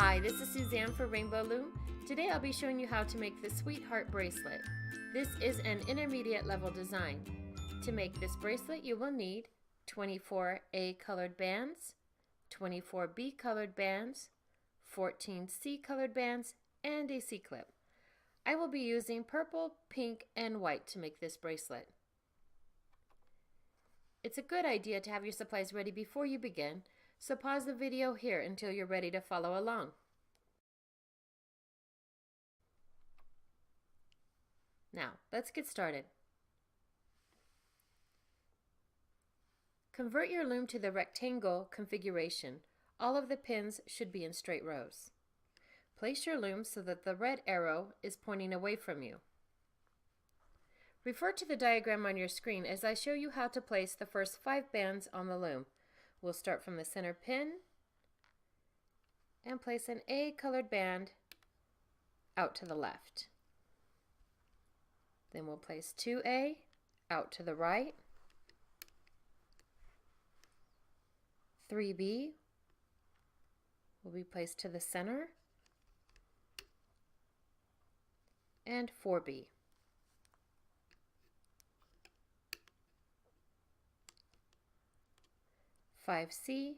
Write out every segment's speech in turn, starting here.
Hi, this is Suzanne for Rainbow Loom. Today I'll be showing you how to make the Sweetheart bracelet. This is an intermediate level design. To make this bracelet you will need 24 A colored bands, 24 B colored bands, 14 C colored bands, and a C-clip. I will be using purple, pink, and white to make this bracelet. It's a good idea to have your supplies ready before you begin, so pause the video here until you're ready to follow along. Now, let's get started. Convert your loom to the rectangle configuration. All of the pins should be in straight rows. Place your loom so that the red arrow is pointing away from you. Refer to the diagram on your screen as I show you how to place the first 5 bands on the loom. We'll start from the center pin and place an A colored band out to the left. Then we'll place 2A out to the right, 3B will be placed to the center, and 4B. C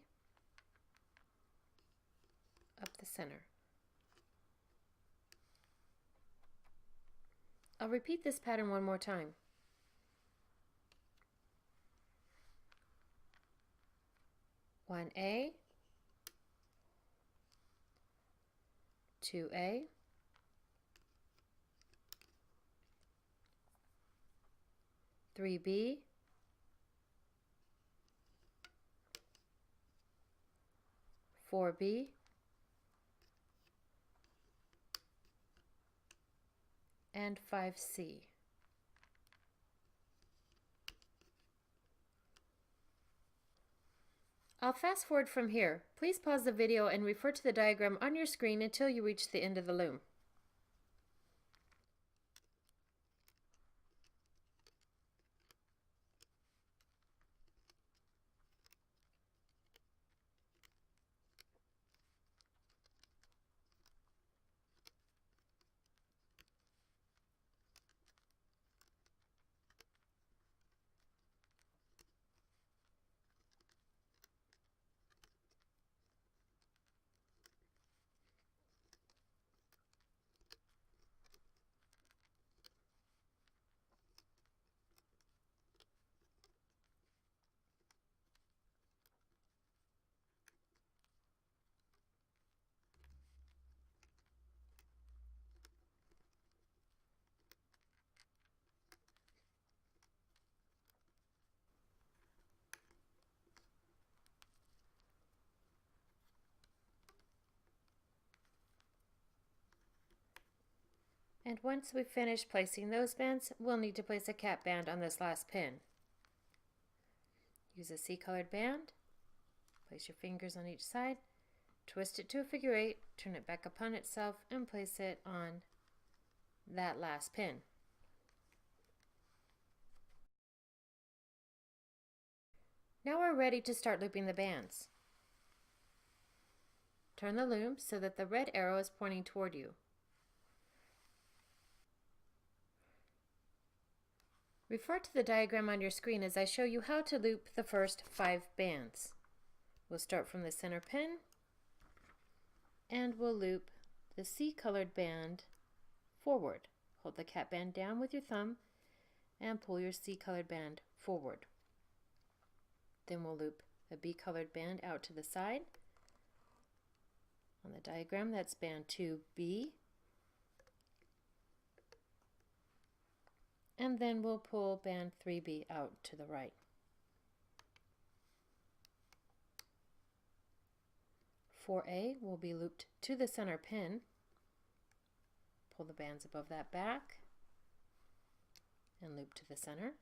up the center. I'll repeat this pattern one more time. One A, 2A, 3B, 4B, and 5C. I'll fast forward from here. Please pause the video and refer to the diagram on your screen until you reach the end of the loom. And once we've finished placing those bands, we'll need to place a cap band on this last pin. Use a C-colored band, place your fingers on each side, twist it to a figure 8, turn it back upon itself, and place it on that last pin. Now we're ready to start looping the bands. Turn the loom so that the red arrow is pointing toward you. Refer to the diagram on your screen as I show you how to loop the first 5 bands. We'll start from the center pin and we'll loop the C-colored band forward. Hold the cap band down with your thumb and pull your C-colored band forward. Then we'll loop a B-colored band out to the side. On the diagram, that's band 2B. And then we'll pull band 3B out to the right. 4A will be looped to the center pin. Pull the bands above that back and loop to the center.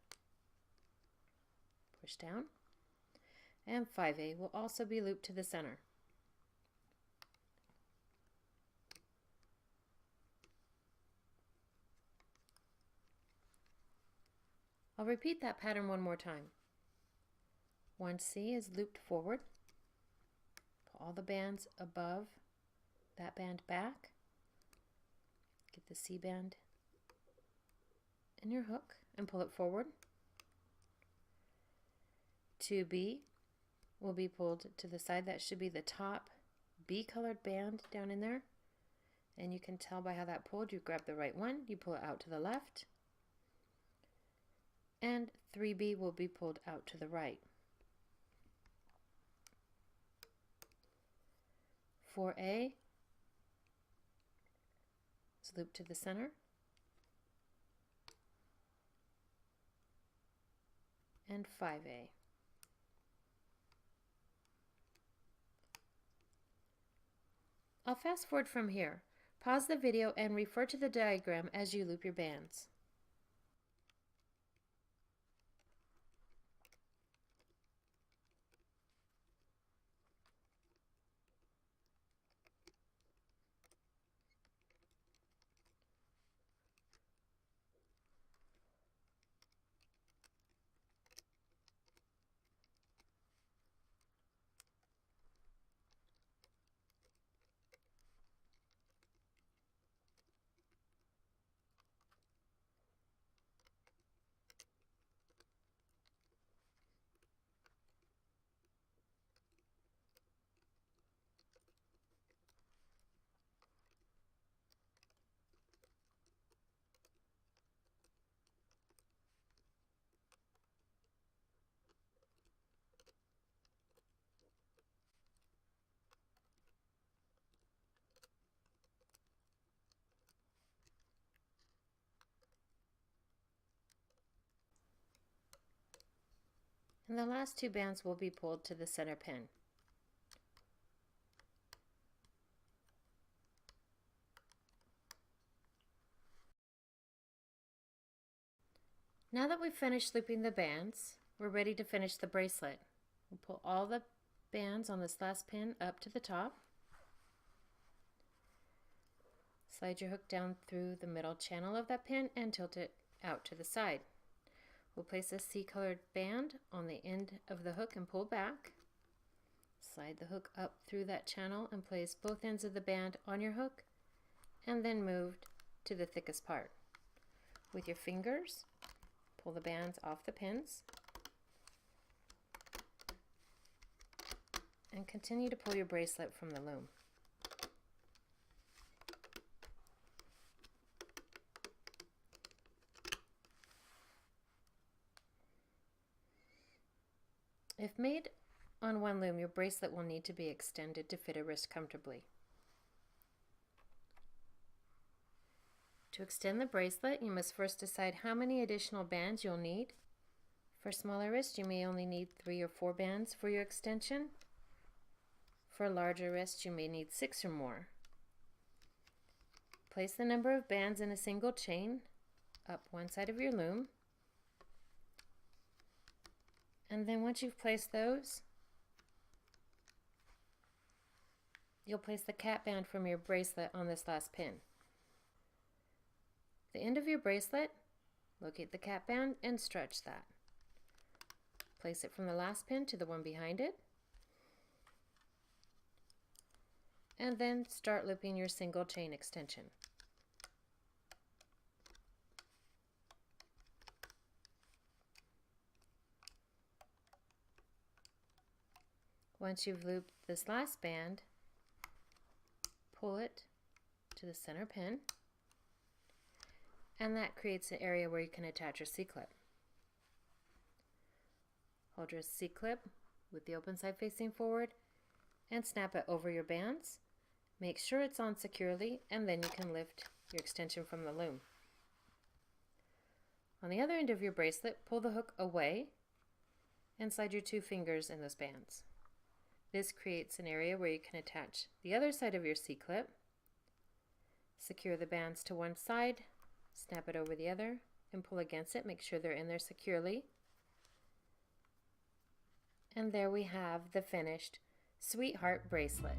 Push down. And 5A will also be looped to the center. I'll repeat that pattern one more time. 1C is looped forward. Pull all the bands above that band back. Get the C band in your hook and pull it forward. 2B will be pulled to the side. That should be the top B colored band down in there. And you can tell by how that pulled. You grab the right one, you pull it out to the left. And 3B will be pulled out to the right. 4A is looped to the center. And 5A. I'll fast forward from here. Pause the video and refer to the diagram as you loop your bands. And the last two bands will be pulled to the center pin. Now that we've finished looping the bands, we're ready to finish the bracelet. We'll pull all the bands on this last pin up to the top. Slide your hook down through the middle channel of that pin and tilt it out to the side. We'll place a C-colored band on the end of the hook and pull back. Slide the hook up through that channel and place both ends of the band on your hook, and then move to the thickest part. With your fingers, pull the bands off the pins and continue to pull your bracelet from the loom. If made on one loom, your bracelet will need to be extended to fit a wrist comfortably. To extend the bracelet, you must first decide how many additional bands you'll need. For smaller wrists, you may only need 3 or 4 bands for your extension. For larger wrists, you may need 6 or more. Place the number of bands in a single chain up one side of your loom. And then once you've placed those, you'll place the cap band from your bracelet on this last pin. The end of your bracelet, locate the cap band and stretch that. Place it from the last pin to the one behind it. And then start looping your single chain extension. Once you've looped this last band, pull it to the center pin, and that creates an area where you can attach your C-clip. Hold your C-clip with the open side facing forward and snap it over your bands. Make sure it's on securely, and then you can lift your extension from the loom. On the other end of your bracelet, pull the hook away and slide your 2 fingers in those bands. This creates an area where you can attach the other side of your C-clip, secure the bands to one side, snap it over the other, and pull against it. Make sure they're in there securely. And there we have the finished Sweetheart bracelet.